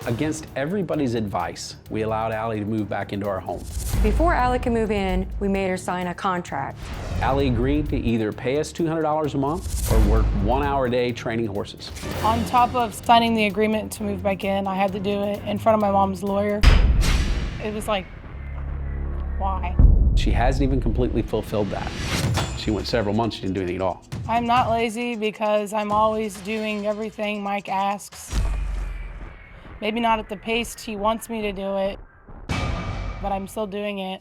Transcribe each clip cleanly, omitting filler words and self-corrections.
Against everybody's advice, we allowed Allie to move back into our home. Before Allie could move in, we made her sign a contract. Allie agreed to either pay us $200 a month or work 1 hour a day training horses. On top of signing the agreement to move back in, I had to do it in front of my mom's lawyer. It was like, why? She hasn't even completely fulfilled that. She went several months, she didn't do anything at all. I'm not lazy because I'm always doing everything Mike asks. Maybe not at the pace he wants me to do it, but I'm still doing it.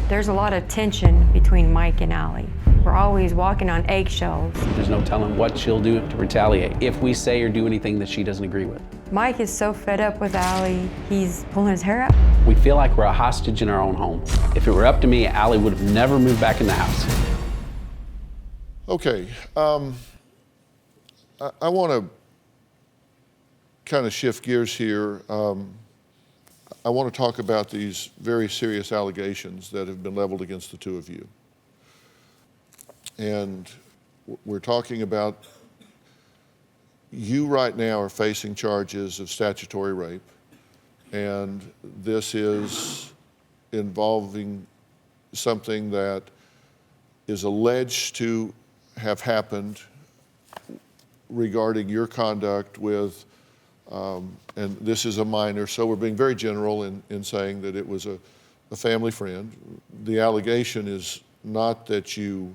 There's a lot of tension between Mike and Allie. We're always walking on eggshells. There's no telling what she'll do to retaliate if we say or do anything that she doesn't agree with. Mike is so fed up with Allie, he's pulling his hair out. We feel like we're a hostage in our own home. If it were up to me, Allie would have never moved back in the house. Okay, I want to kind of shift gears here. I want to talk about these very serious allegations that have been leveled against the two of you. And we're talking about you right now are facing charges of statutory rape, and this is involving something that is alleged to have happened regarding your conduct with, and this is a minor, so we're being very general in saying that it was a family friend. The allegation is not that you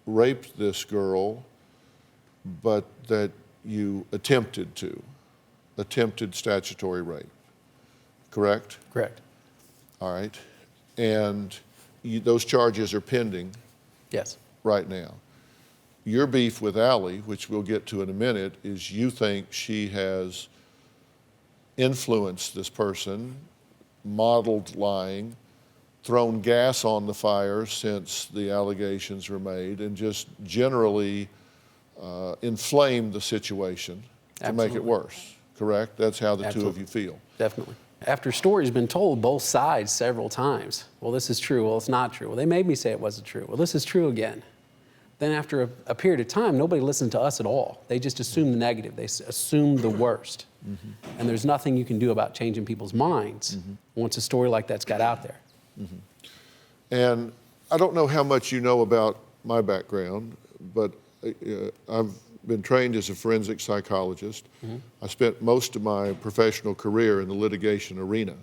raped this girl, but that you attempted statutory rape, correct? Correct. All right, and those charges are pending Yes. right now. Your beef with Allie, which we'll get to in a minute, is you think she has influenced this person, modeled lying, thrown gas on the fire since the allegations were made, and just generally inflamed the situation to make it worse, correct? That's how the two of you feel. Definitely. After stories been told both sides several times, well, this is true, well, it's not true. Well, they made me say it wasn't true. Well, this is true again. Then after a period of time, nobody listened to us at all. They just assumed the negative. They assumed the worst. Mm-hmm. And there's nothing you can do about changing people's minds once a story like that's got out there. Mm-hmm. And I don't know how much you know about my background, but I've been trained as a forensic psychologist. I spent most of my professional career in the litigation arena.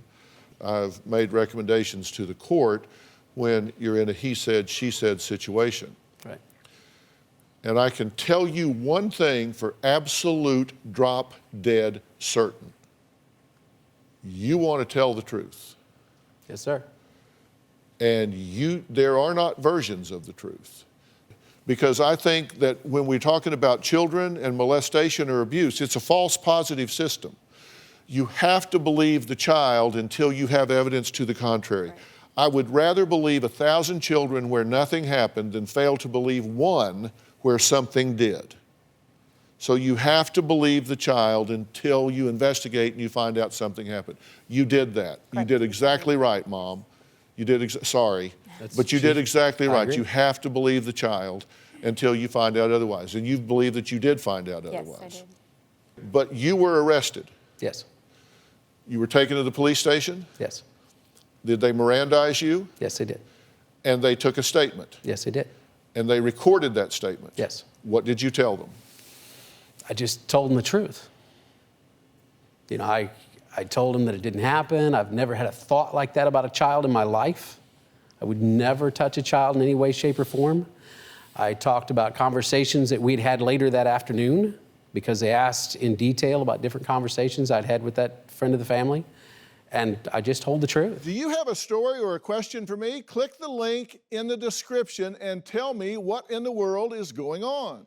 I've made recommendations to the court when you're in a he said, she said situation. Right. And I can tell you one thing for absolute drop dead certain. You want to tell the truth. Yes, sir. And there are not versions of the truth. Because I think that when we're talking about children and molestation or abuse, it's a false positive system. You have to believe the child until you have evidence to the contrary. Right. I would rather believe 1,000 children where nothing happened than fail to believe one where something did. So you have to believe the child until you investigate and you find out something happened. You did that. Correct. You did exactly right, Mom. You did, sorry, but you did exactly right. You have to believe the child until you find out otherwise. And you believe that you did find out otherwise. Yes, I did. But you were arrested. Yes. You were taken to the police station? Yes. Did they Mirandize you? Yes, they did. And they took a statement? Yes, they did. And they recorded that statement? Yes. What did you tell them? I just told them the truth. You know, I told them that it didn't happen. I've never had a thought like that about a child in my life. I would never touch a child in any way, shape, or form. I talked about conversations that we'd had later that afternoon because they asked in detail about different conversations I'd had with that friend of the family. And I just told the truth. Do you have a story or a question for me? Click the link in the description and tell me what in the world is going on.